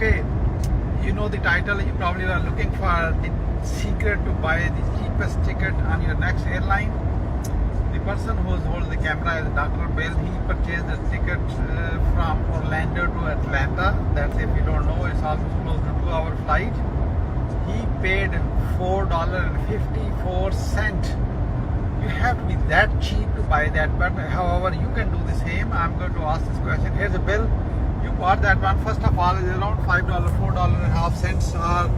Okay, you know the title. You probably are looking for the secret to buy the cheapest ticket on your next airline. The person who holds the camera is Dr. Bill. He purchased the ticket from Orlando to Atlanta. That's, if you don't know, it's almost close to 2-hour flight. He paid $4.54. You have to be that cheap to buy that. But however, you can do the same. I'm going to ask this question. Here's a bill. You bought that one. First of all, it's around $5, $4.50 or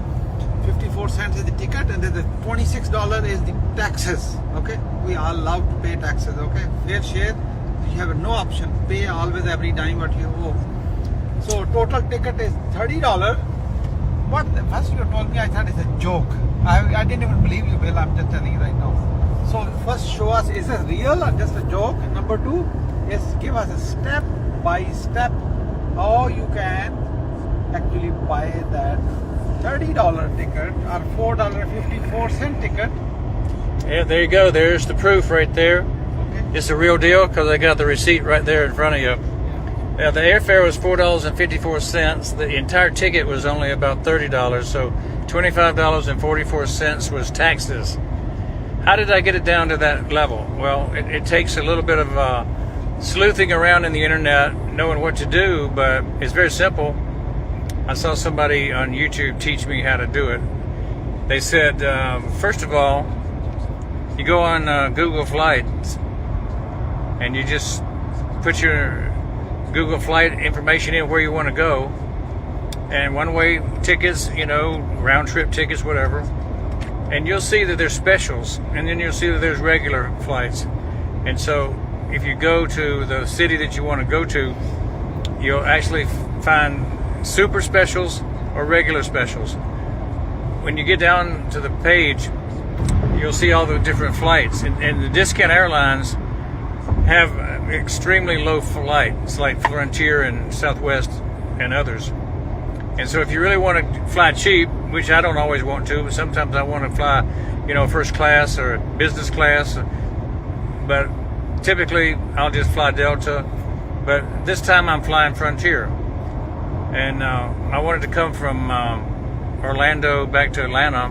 54 cents is the ticket, and then the $26 is the taxes. Okay, we all love to pay taxes. Okay, fair share. You have no option. Pay always every time what you owe. So total ticket is $30. What first you told me, I thought it's a joke. I didn't even believe you, Bill. I'm just telling you right now. So first, show us, is this real or just a joke? Number two is give us a step by step how you can actually buy that $30 ticket or $4.54 ticket. Yeah, there you go. There's the proof right there. Okay. It's the real deal because I got the receipt right there in front of you. Yeah, the airfare was $4.54. The entire ticket was only about $30, so $25.44 was taxes. How did I get it down to that level? Well, it takes a little bit of sleuthing around in the internet, knowing what to do, but it's very simple. I saw somebody on YouTube teach me how to do it. They said, first of all, you go on Google Flights and you just put your Google Flight information in where you want to go, and one-way tickets, you know, round-trip tickets, whatever, and you'll see that there's specials, and then you'll see that there's regular flights. And so if you go to the city that you want to go to, you'll actually find super specials or regular specials. When you get down to the page, you'll see all the different flights, and the discount airlines have extremely low flights like Frontier and Southwest and others. And so if you really want to fly cheap, which I don't always want to, but sometimes I want to fly, you know, first class or business class, but typically I'll just fly Delta. But this time I'm flying Frontier, and I wanted to come from Orlando back to Atlanta.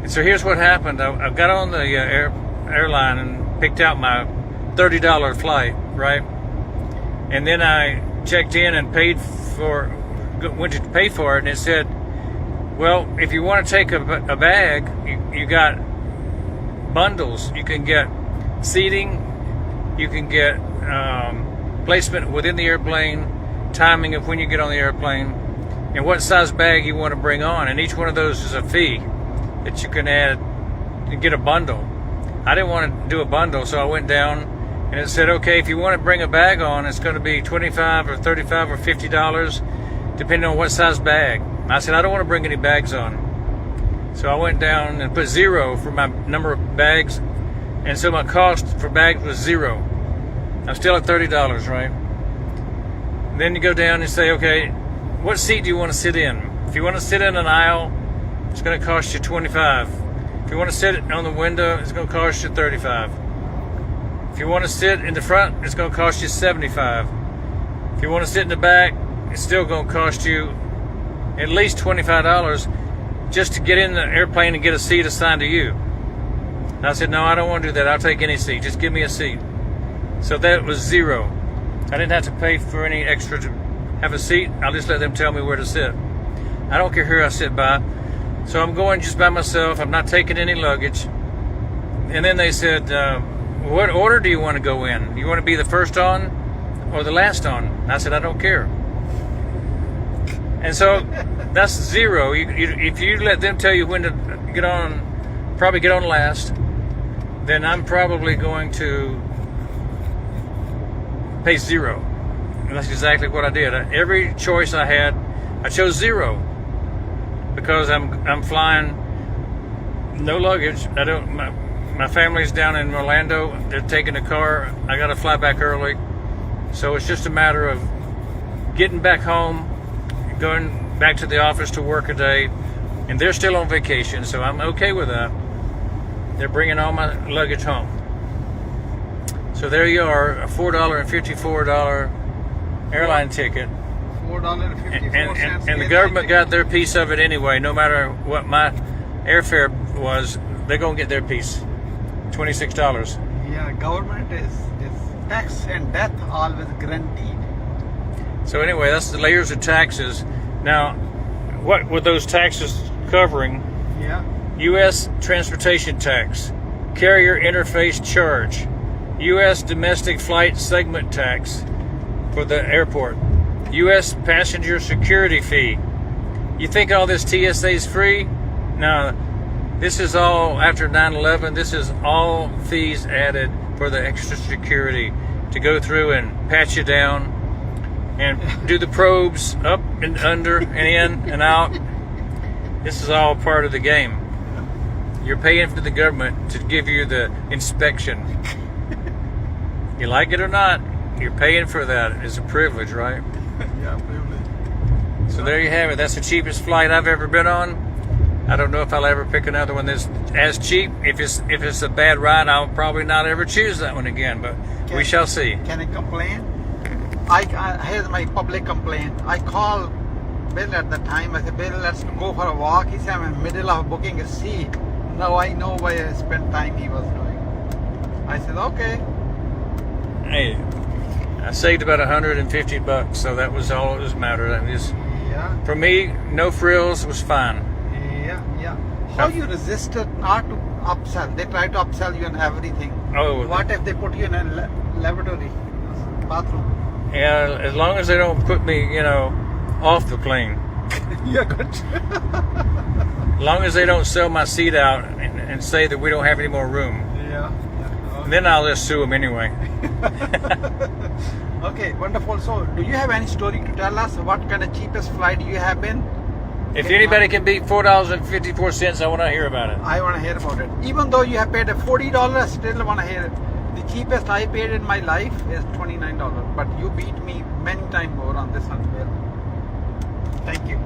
And so here's what happened. I got on the airline and picked out my $30 flight, right? And then I checked in and went to pay for it, and it said, well, if you want to take a bag, you got bundles. You can get seating, you can get placement within the airplane, timing of when you get on the airplane, and what size bag you want to bring on. And each one of those is a fee that you can add to get a bundle. I didn't want to do a bundle, so I went down and it said, okay, if you want to bring a bag on, it's going to be $25 or $35 or $50, depending on what size bag. I said, I don't want to bring any bags on. So I went down and put 0 for my number of bags, and so my cost for bags was 0. I'm still at $30, right? And then you go down and say, okay, what seat do you want to sit in? If you want to sit in an aisle, it's going to cost you $25. If you want to sit on the window, it's going to cost you $35. If you want to sit in the front, it's going to cost you $75. If you want to sit in the back, it's still going to cost you at least $25 just to get in the airplane and get a seat assigned to you. And I said, no, I don't want to do that. I'll take any seat. Just give me a seat. So that was 0. I didn't have to pay for any extra to have a seat. I'll just let them tell me where to sit. I don't care who I sit by. So I'm going just by myself. I'm not taking any luggage. And then they said, what order do you want to go in? You want to be the first on or the last on? And I said, I don't care. And so that's 0. If you let them tell you when to get on, probably get on last, then I'm probably going to pay 0. And that's exactly what I did. Every choice I had, I chose 0 because I'm flying no luggage. My family's down in Orlando. They're taking a car. I got to fly back early, so it's just a matter of getting back home, going back to the office to work a day, and they're still on vacation, so I'm okay with that. They're bringing all my luggage home. So there you are, a $4.54 airline ticket $4.54. And the government got their piece of it anyway. No matter what my airfare was, they're gonna get their piece. $26. Yeah, government is tax and death always guaranteed. So anyway, that's the layers of taxes. Now, what were those taxes covering? Yeah. U.S. transportation tax, carrier interface charge, U.S. domestic flight segment tax for the airport, U.S. passenger security fee. You think all this TSA is free? No, this is all after 9/11. This is all fees added for the extra security to go through and pat you down and do the probes up and under and in and out. This is all part of the game. You're paying for the government to give you the inspection. You like it or not, you're paying for that. It's a privilege, right? Yeah, privilege. So there you have it. That's the cheapest flight I've ever been on. I don't know if I'll ever pick another one that's as cheap. If it's a bad ride, I'll probably not ever choose that one again, but we shall see. Can I complain? Here's my public complaint. I called Bill at the time. I said, Bill, let's go for a walk. He said, I'm in the middle of booking a seat. Now I know why I spent time he was doing. I said, okay. Hey, I saved about $150, so that was all that was mattered. I just, Yeah. for me, no frills was fine. Yeah. How you resisted not to upsell? They try to upsell you on everything. Oh, What if they put you in a lavatory bathroom? yeah, as long as they don't put me, off the plane. Yeah, good. As long as they don't sell my seat out and say that we don't have any more room. Yeah. Then I'll just sue them anyway. Okay, wonderful. So, do you have any story to tell us? What kind of cheapest flight you have been? If anybody can beat $4.54, I want to hear about it. I want to hear about it. Even though you have paid $40, I still want to hear it. The cheapest I paid in my life is $29, but you beat me many times more on this one, Bill. Thank you.